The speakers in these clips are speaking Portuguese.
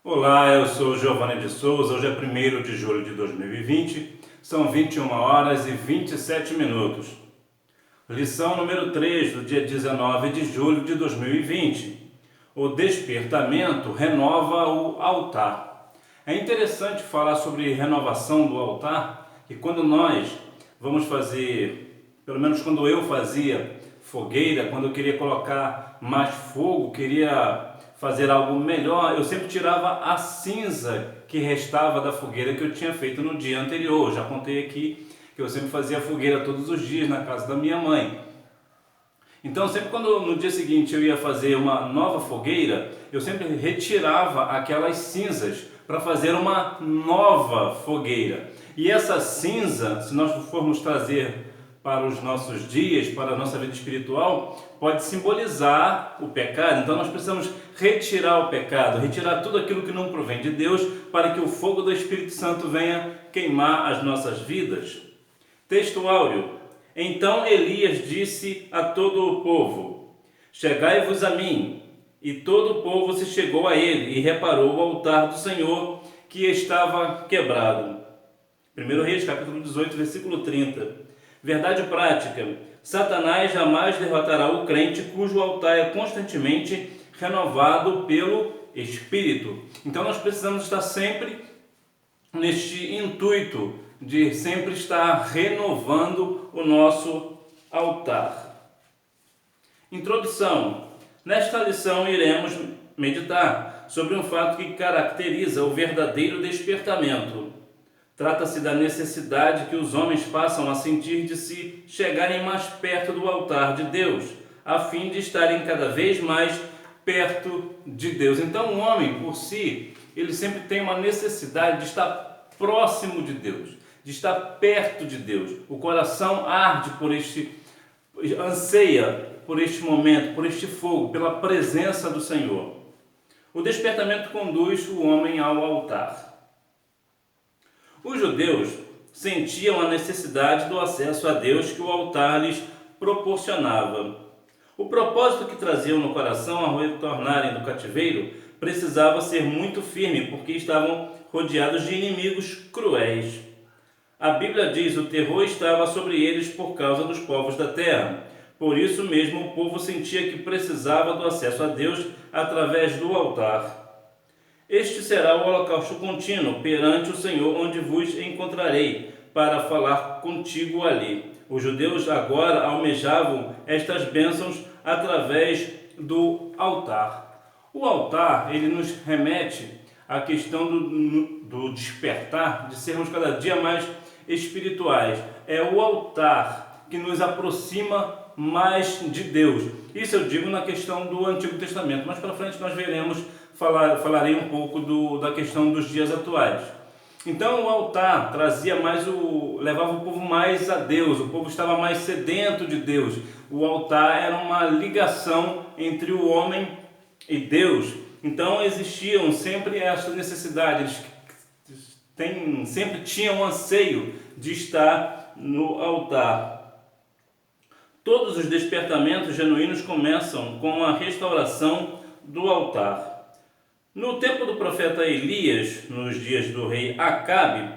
Olá, eu sou Giovanni de Souza. Hoje é 1º de julho de 2020, são 21 horas e 27 minutos. Lição número 3 do dia 19 de julho de 2020. O despertamento renova o altar. É interessante falar sobre renovação do altar, que quando nós vamos fazer, pelo menos quando eu fazia fogueira, quando eu queria colocar mais fogo, queria fazer algo melhor, eu sempre tirava a cinza que restava da fogueira que eu tinha feito no dia anterior. Já contei aqui que eu sempre fazia fogueira todos os dias na casa da minha mãe. Então sempre quando no dia seguinte eu ia fazer uma nova fogueira, eu sempre retirava aquelas cinzas para fazer uma nova fogueira. E essa cinza, se nós formos trazer para os nossos dias, para a nossa vida espiritual, pode simbolizar o pecado. Então nós precisamos retirar o pecado, retirar tudo aquilo que não provém de Deus, para que o fogo do Espírito Santo venha queimar as nossas vidas. Texto áureo. Então Elias disse a todo o povo: chegai-vos a mim. E todo o povo se chegou a ele e reparou o altar do Senhor que estava quebrado. 1 Reis, capítulo 18, versículo 30. Verdade prática: Satanás jamais derrotará o crente cujo altar é constantemente renovado pelo Espírito. Então nós precisamos estar sempre neste intuito de sempre estar renovando o nosso altar. Introdução. Nesta lição iremos meditar sobre um fato que caracteriza o verdadeiro despertamento. Trata-se da necessidade que os homens passam a sentir de se chegarem mais perto do altar de Deus, a fim de estarem cada vez mais perto de Deus. Então o homem, por si, ele sempre tem uma necessidade de estar próximo de Deus, de estar perto de Deus. O coração arde anseia por este momento, por este fogo, pela presença do Senhor. O despertamento conduz o homem ao altar. Os judeus sentiam a necessidade do acesso a Deus que o altar lhes proporcionava. O propósito que traziam no coração ao retornarem do cativeiro precisava ser muito firme, porque estavam rodeados de inimigos cruéis. A Bíblia diz: o terror estava sobre eles por causa dos povos da terra. Por isso mesmo o povo sentia que precisava do acesso a Deus através do altar. Este será o holocausto contínuo perante o Senhor, onde vos encontrarei, para falar contigo ali. Os judeus agora almejavam estas bênçãos através do altar. O altar, ele nos remete à questão do despertar, de sermos cada dia mais espirituais. É o altar que nos aproxima mais de Deus. Isso eu digo na questão do Antigo Testamento, mas para frente nós veremos, falarei um pouco da questão dos dias atuais. Então o altar levava o povo mais a Deus, o povo estava mais sedento de Deus. O altar era uma ligação entre o homem e Deus. Então existiam sempre essa necessidade, eles sempre tinham anseio de estar no altar. Todos os despertamentos genuínos começam com a restauração do altar. No tempo do profeta Elias, nos dias do rei Acabe,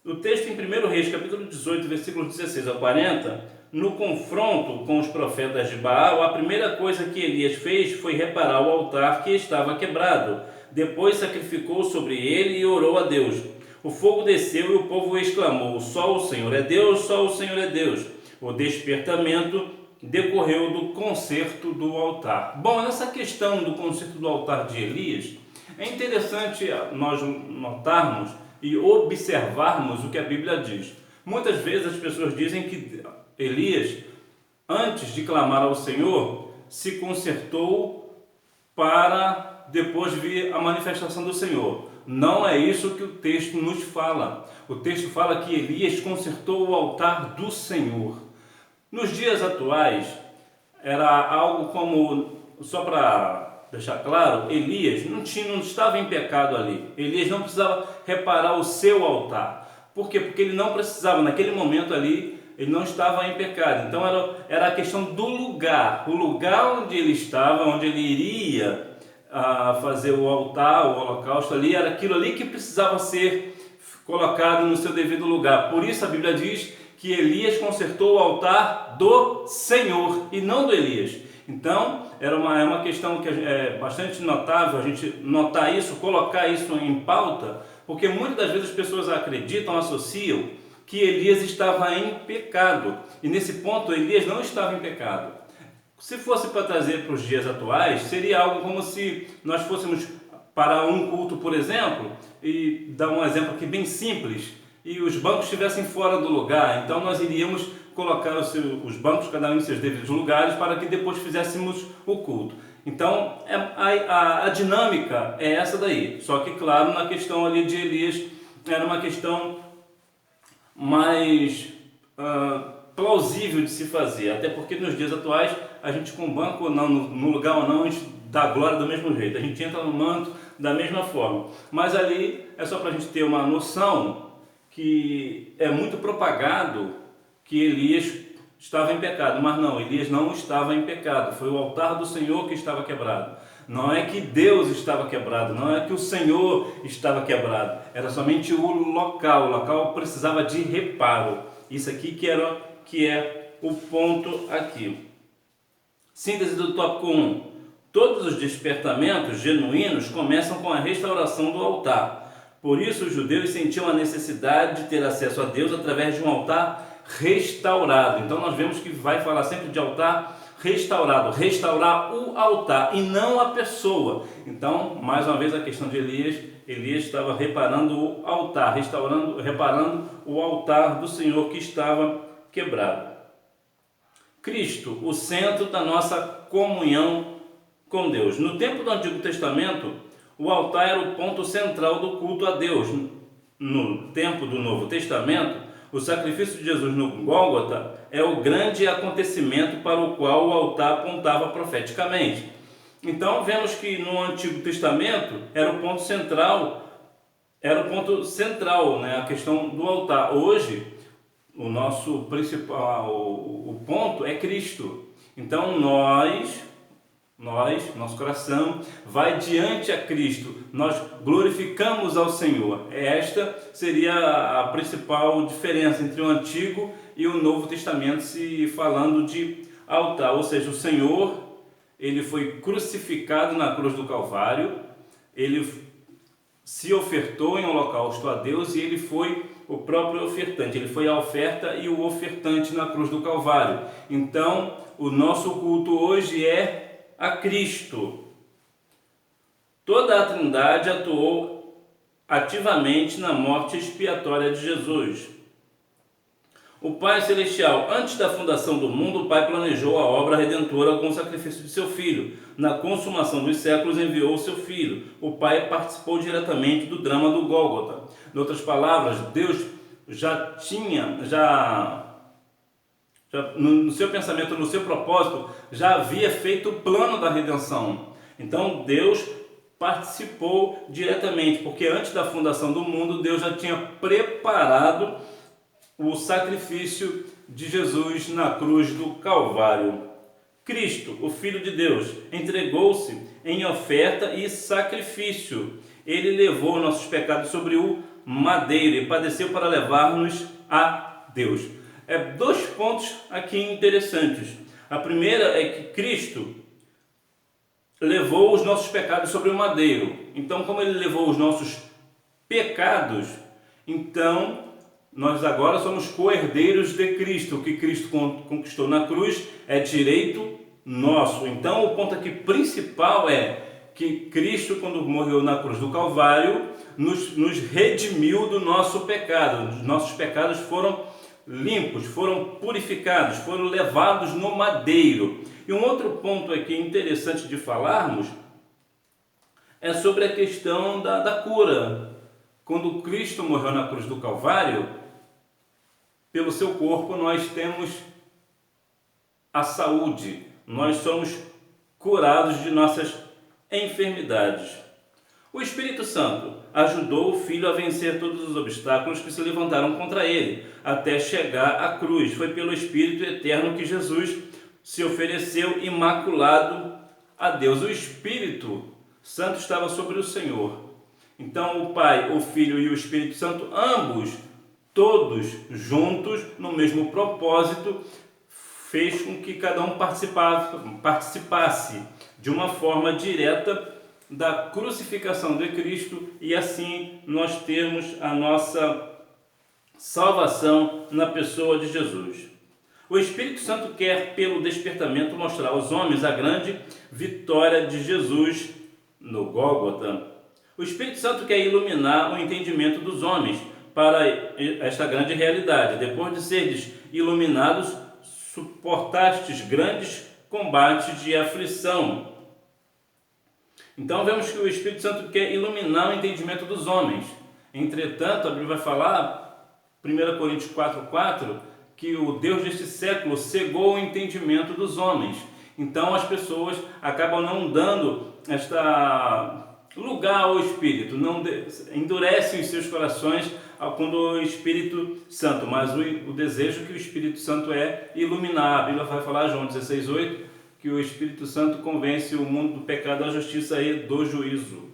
o texto em 1 Reis, capítulo 18, versículos 16 a 40, no confronto com os profetas de Baal, a primeira coisa que Elias fez foi reparar o altar que estava quebrado. Depois sacrificou sobre ele e orou a Deus. O fogo desceu e o povo exclamou: só o Senhor é Deus, só o Senhor é Deus. O despertamento decorreu do concerto do altar. Bom, nessa questão do concerto do altar de Elias, é interessante nós notarmos e observarmos o que a Bíblia diz. Muitas vezes as pessoas dizem que Elias, antes de clamar ao Senhor, se consertou para depois vir a manifestação do Senhor. Não é isso que o texto nos fala. O texto fala que Elias consertou o altar do Senhor. Nos dias atuais, era algo como, só para deixar claro, Elias não estava em pecado ali. Elias não precisava reparar o seu altar. Por quê? Porque ele não precisava, naquele momento ali, ele não estava em pecado. Então era a questão do lugar, o lugar onde ele estava, onde ele iria a fazer o altar, o holocausto ali, era aquilo ali que precisava ser colocado no seu devido lugar. Por isso a Bíblia diz que Elias consertou o altar do Senhor e não do Elias. Então, é uma questão que é bastante notável a gente notar isso, colocar isso em pauta, porque muitas das vezes as pessoas acreditam, associam que Elias estava em pecado. E nesse ponto, Elias não estava em pecado. Se fosse para trazer para os dias atuais, seria algo como se nós fôssemos para um culto, por exemplo, e dar um exemplo aqui bem simples, e os bancos estivessem fora do lugar, então nós iríamos colocar os bancos, cada um em seus devidos lugares, para que depois fizéssemos o culto. Então, a dinâmica é essa daí, só que, claro, na questão ali de Elias, era uma questão mais plausível de se fazer, até porque nos dias atuais, a gente com banco ou não, no lugar ou não, a gente dá glória do mesmo jeito, a gente entra no manto da mesma forma, mas ali é só para a gente ter uma noção que é muito propagado que Elias estava em pecado, mas não, Elias não estava em pecado, foi o altar do Senhor que estava quebrado. Não é que Deus estava quebrado, não é que o Senhor estava quebrado, era somente o local precisava de reparo. Isso aqui que é o ponto aqui. Síntese do tópico 1. Todos os despertamentos genuínos começam com a restauração do altar. Por isso os judeus sentiam a necessidade de ter acesso a Deus através de um altar restaurado. Então nós vemos que vai falar sempre de altar restaurado, restaurar o altar e não a pessoa. Então, mais uma vez a questão de Elias estava reparando o altar, reparando o altar do Senhor que estava quebrado. Cristo, o centro da nossa comunhão com Deus. No tempo do Antigo Testamento, o altar era o ponto central do culto a Deus. No tempo do Novo Testamento, o sacrifício de Jesus no Gólgota é o grande acontecimento para o qual o altar apontava profeticamente. Então vemos que no Antigo Testamento era o ponto central, né, a questão do altar. Hoje, o nosso principal, o ponto é Cristo. Então nosso coração vai diante a Cristo, nós glorificamos ao Senhor. Esta seria a principal diferença entre o Antigo e o Novo Testamento, se falando de altar, ou seja, o Senhor, ele foi crucificado na cruz do Calvário, ele se ofertou em holocausto a Deus e ele foi o próprio ofertante, ele foi a oferta e o ofertante na cruz do Calvário. Então, o nosso culto hoje é a Cristo. Toda a Trindade atuou ativamente na morte expiatória de Jesus. O Pai Celestial, antes da fundação do mundo, o Pai planejou a obra redentora com o sacrifício de seu Filho. Na consumação dos séculos, enviou o seu Filho. O Pai participou diretamente do drama do Gólgota. Em outras palavras, Deus já no seu pensamento, no seu propósito, já havia feito o plano da redenção. Então Deus participou diretamente, porque antes da fundação do mundo, Deus já tinha preparado o sacrifício de Jesus na cruz do Calvário. Cristo, o Filho de Deus, entregou-se em oferta e sacrifício. Ele levou nossos pecados sobre o madeiro e padeceu para levar-nos a Deus. Dois pontos aqui interessantes. A primeira é que Cristo levou os nossos pecados sobre o madeiro. Então, como ele levou os nossos pecados, então nós agora somos co-herdeiros de Cristo. O que Cristo conquistou na cruz é direito nosso. Então, o ponto aqui principal é que Cristo, quando morreu na cruz do Calvário, nos redimiu do nosso pecado. Os nossos pecados foram limpos, foram purificados, foram levados no madeiro. E um outro ponto aqui interessante de falarmos é sobre a questão da cura. Quando Cristo morreu na cruz do Calvário, pelo seu corpo nós temos a saúde, nós somos curados de nossas enfermidades. O Espírito Santo ajudou o Filho a vencer todos os obstáculos que se levantaram contra ele, até chegar à cruz. Foi pelo Espírito eterno que Jesus se ofereceu imaculado a Deus. O Espírito Santo estava sobre o Senhor. Então o Pai, o Filho e o Espírito Santo, ambos, todos juntos, no mesmo propósito, fez com que cada um participasse de uma forma direta da crucificação de Cristo e assim nós termos a nossa salvação na pessoa de Jesus. O Espírito Santo quer, pelo despertamento, mostrar aos homens a grande vitória de Jesus no Gólgota. O Espírito Santo quer iluminar o entendimento dos homens para esta grande realidade. Depois de seres iluminados, suportastes grandes combates de aflição. Então vemos que o Espírito Santo quer iluminar o entendimento dos homens. Entretanto, a Bíblia vai falar, 1 Coríntios 4,4, que o Deus deste século cegou o entendimento dos homens. Então as pessoas acabam não dando lugar ao Espírito, não endurecem os seus corações quando o Espírito Santo, mas o desejo que o Espírito Santo é iluminar. A Bíblia vai falar, João 16,8, que o Espírito Santo convence o mundo do pecado, da justiça e do juízo.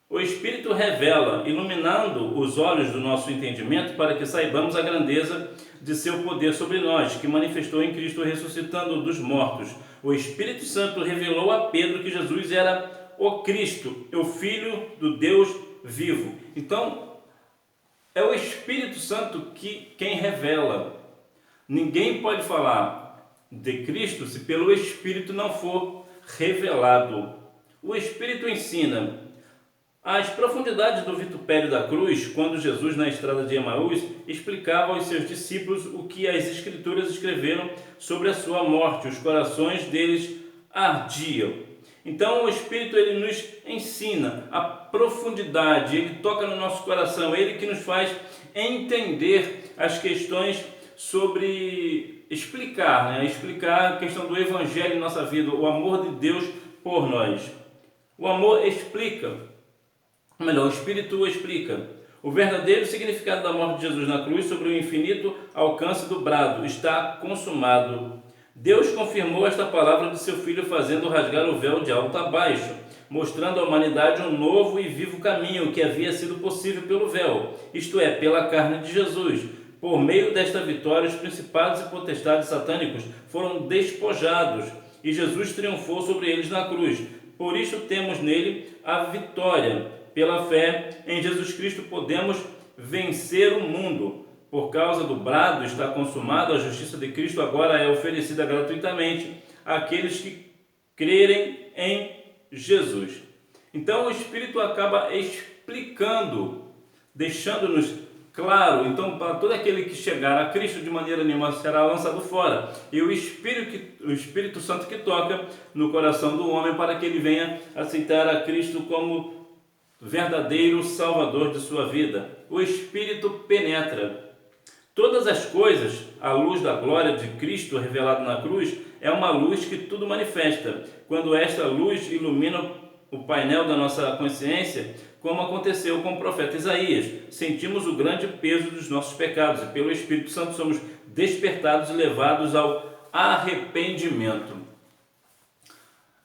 O Espírito revela, iluminando os olhos do nosso entendimento para que saibamos a grandeza de seu poder sobre nós, que manifestou em Cristo ressuscitando dos mortos. O Espírito Santo revelou a Pedro que Jesus era o Cristo, o Filho do Deus vivo. Então, é o Espírito Santo quem revela. Ninguém pode falar de Cristo se pelo Espírito não for revelado. O Espírito ensina as profundidades do vitupério da cruz, quando Jesus, na estrada de Emaús, explicava aos seus discípulos o que as Escrituras escreveram sobre a sua morte. Os corações deles ardiam. Então o Espírito ele nos ensina a profundidade, ele toca no nosso coração, ele que nos faz entender as questões sobre explicar a questão do Evangelho em nossa vida, o amor de Deus por nós. O amor explica, o Espírito explica o verdadeiro significado da morte de Jesus na cruz sobre o infinito alcance do brado: está consumado. Deus confirmou esta palavra de seu Filho, fazendo rasgar o véu de alto a baixo, mostrando à humanidade um novo e vivo caminho que havia sido possível pelo véu, isto é, pela carne de Jesus. Por meio desta vitória, os principados e potestades satânicos foram despojados e Jesus triunfou sobre eles na cruz. Por isso temos nele a vitória. Pela fé em Jesus Cristo podemos vencer o mundo. Por causa do brado está consumado, a justiça de Cristo agora é oferecida gratuitamente àqueles que crerem em Jesus. Então o Espírito acaba explicando, deixando-nos claro. Então, para todo aquele que chegar a Cristo de maneira nenhuma será lançado fora. E o Espírito Santo que toca no coração do homem para que ele venha aceitar a Cristo como verdadeiro Salvador de sua vida. O Espírito penetra todas as coisas. A luz da glória de Cristo revelada na cruz é uma luz que tudo manifesta. Quando esta luz ilumina o painel da nossa consciência, como aconteceu com o profeta Isaías, sentimos o grande peso dos nossos pecados e pelo Espírito Santo somos despertados e levados ao arrependimento.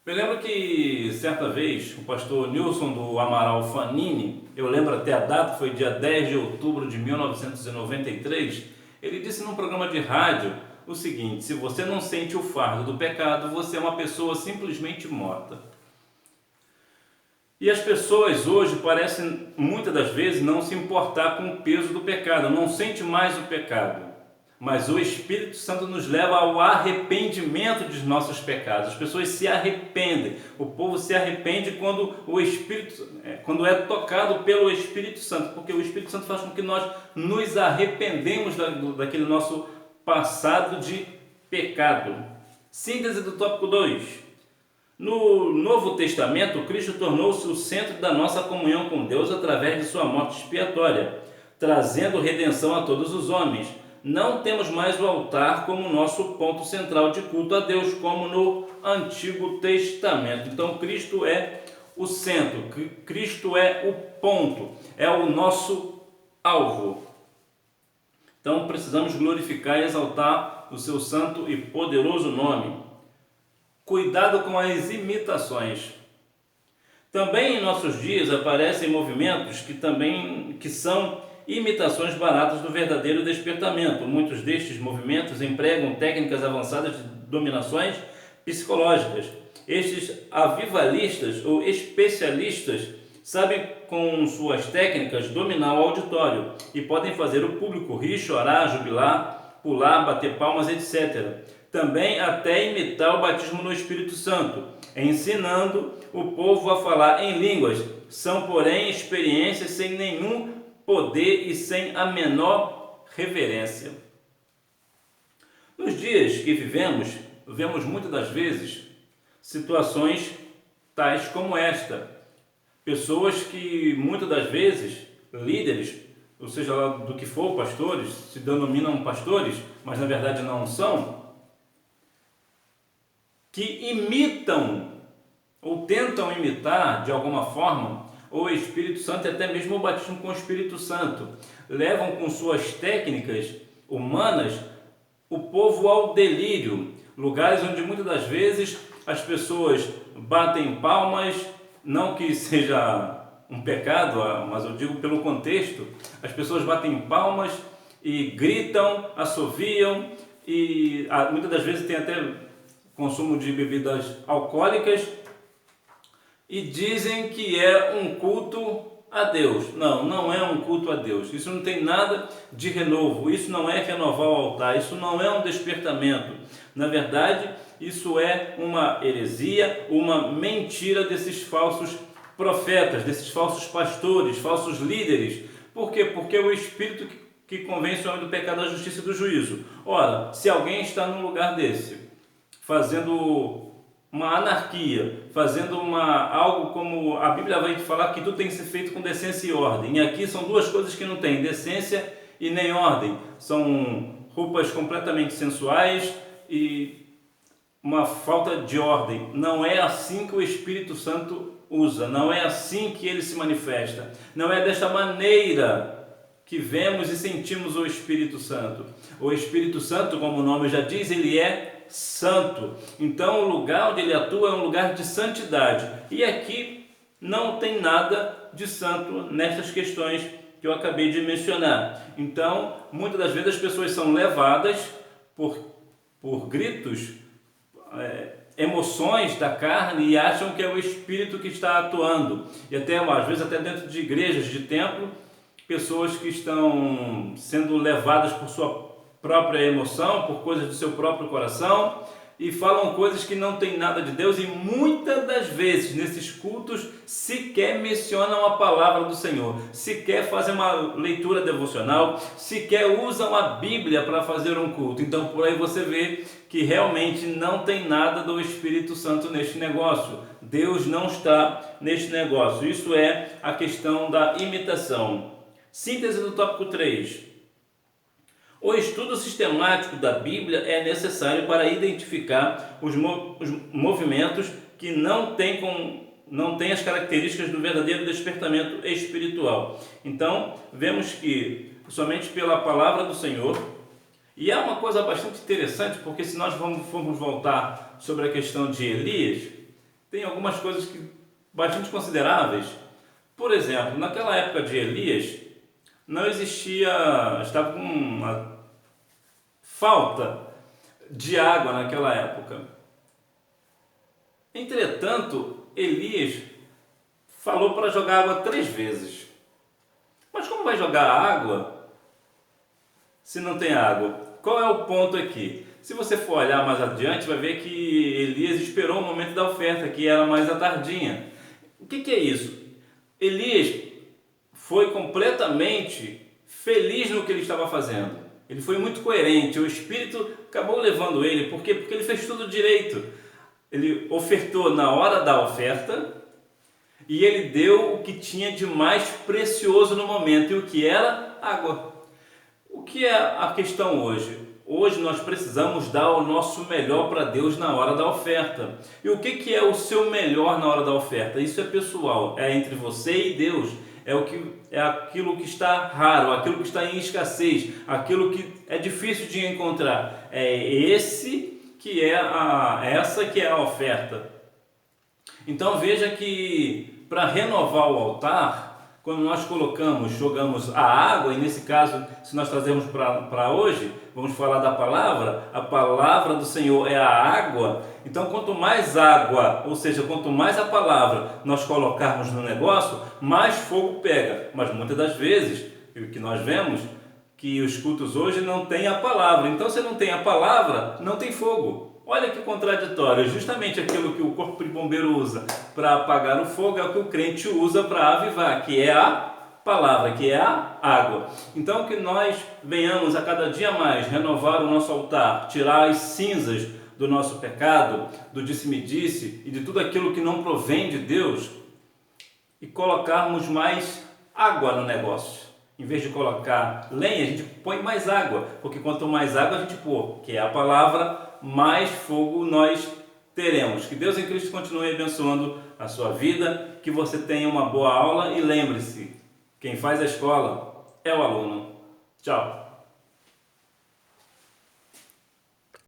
Eu lembro que certa vez o pastor Nilson do Amaral Fanini, eu lembro até a data, foi dia 10 de outubro de 1993, ele disse num programa de rádio o seguinte: se você não sente o fardo do pecado, você é uma pessoa simplesmente morta. E as pessoas hoje parecem muitas das vezes não se importar com o peso do pecado, não sente mais o pecado. Mas o Espírito Santo nos leva ao arrependimento dos nossos pecados. As pessoas se arrependem. O povo se arrepende quando é tocado pelo Espírito Santo, porque o Espírito Santo faz com que nós nos arrependemos daquele nosso passado de pecado. Síntese do tópico 2. No Novo Testamento, Cristo tornou-se o centro da nossa comunhão com Deus através de sua morte expiatória, trazendo redenção a todos os homens. Não temos mais o altar como nosso ponto central de culto a Deus, como no Antigo Testamento. Então, Cristo é o centro, Cristo é o ponto, é o nosso alvo. Então, precisamos glorificar e exaltar o seu santo e poderoso nome. Cuidado com as imitações. Também em nossos dias aparecem movimentos que são imitações baratas do verdadeiro despertamento. Muitos destes movimentos empregam técnicas avançadas de dominações psicológicas. Estes avivalistas ou especialistas sabem com suas técnicas dominar o auditório e podem fazer o público rir, chorar, jubilar, pular, bater palmas, etc. Também até imitar o batismo no Espírito Santo, ensinando o povo a falar em línguas. São, porém, experiências sem nenhum poder e sem a menor reverência. Nos dias que vemos muitas das vezes situações tais como esta. Pessoas que muitas das vezes, líderes, ou seja lá do que for, pastores, se denominam pastores, mas na verdade não são, que imitam ou tentam imitar de alguma forma o Espírito Santo e até mesmo o batismo com o Espírito Santo. Levam com suas técnicas humanas o povo ao delírio, lugares onde muitas das vezes as pessoas batem palmas, não que seja um pecado, mas eu digo pelo contexto, as pessoas batem palmas e gritam, assoviam e muitas das vezes tem até consumo de bebidas alcoólicas e dizem que é um culto a Deus. Não, não é um culto a Deus. Isso não tem nada de renovo, isso não é renovar o altar, isso não é um despertamento. Na verdade, isso é uma heresia, uma mentira desses falsos profetas, desses falsos pastores, falsos líderes. Por quê? Porque é o Espírito que convence o homem do pecado, da justiça e do juízo. Ora, se alguém está num lugar desse, fazendo uma anarquia, fazendo algo como a Bíblia vai falar que tudo tem que ser feito com decência e ordem. E aqui são duas coisas que não tem, decência e nem ordem. São roupas completamente sensuais e uma falta de ordem. Não é assim que o Espírito Santo usa, não é assim que ele se manifesta. Não é desta maneira que vemos e sentimos o Espírito Santo. O Espírito Santo, como o nome já diz, ele é santo. Então o lugar onde ele atua é um lugar de santidade. E aqui não tem nada de santo nessas questões que eu acabei de mencionar. Então, muitas das vezes as pessoas são levadas por gritos, emoções da carne e acham que é o Espírito que está atuando. E até, às vezes, até dentro de igrejas, de templo, pessoas que estão sendo levadas por sua própria emoção, por coisas do seu próprio coração, e falam coisas que não tem nada de Deus, e muitas das vezes nesses cultos sequer mencionam a palavra do Senhor, sequer fazem uma leitura devocional, sequer usam a Bíblia para fazer um culto. Então por aí você vê que realmente não tem nada do Espírito Santo neste negócio. Deus não está neste negócio. Isso é a questão da imitação. Síntese do tópico 3. O estudo sistemático da Bíblia é necessário para identificar os movimentos que não têm as características do verdadeiro despertamento espiritual. Então, vemos que somente pela palavra do Senhor, e é uma coisa bastante interessante, porque se nós formos voltar sobre a questão de Elias, tem algumas coisas bastante consideráveis. Por exemplo, naquela época de Elias, não existia, estava com uma falta de água naquela época. Entretanto, Elias falou para jogar água 3 vezes. Mas como vai jogar água se não tem água? Qual é o ponto aqui? Se você for olhar mais adiante, vai ver que Elias esperou o momento da oferta, que era mais à tardinha. O que é isso? Elias foi completamente feliz no que ele estava fazendo. Ele foi muito coerente, o Espírito acabou levando ele. Por quê? Porque ele fez tudo direito. Ele ofertou na hora da oferta e ele deu o que tinha de mais precioso no momento. E o que era? Água. O que é a questão hoje? Hoje nós precisamos dar o nosso melhor para Deus na hora da oferta. E o que é o seu melhor na hora da oferta? Isso é pessoal, é entre você e Deus. É aquilo que está raro, aquilo que está em escassez, aquilo que é difícil de encontrar. Essa que é a oferta. Então veja que para renovar o altar, quando nós jogamos a água, e nesse caso, se nós trazemos para hoje, vamos falar da palavra, a palavra do Senhor é a água. Então, quanto mais água, ou seja, quanto mais a palavra nós colocarmos no negócio, mais fogo pega. Mas muitas das vezes, o que nós vemos, que os cultos hoje não têm a palavra. Então, se não tem a palavra, não tem fogo. Olha que contraditório, justamente aquilo que o corpo de bombeiro usa para apagar o fogo é o que o crente usa para avivar, que é a palavra, que é a água. Então que nós venhamos a cada dia mais renovar o nosso altar, tirar as cinzas do nosso pecado, do disse-me-disse e de tudo aquilo que não provém de Deus e colocarmos mais água no negócio. Em vez de colocar lenha, a gente põe mais água, porque quanto mais água a gente pôr, que é a palavra, mais fogo nós teremos. Que Deus em Cristo continue abençoando a sua vida, que você tenha uma boa aula e lembre-se, quem faz a escola é o aluno. Tchau!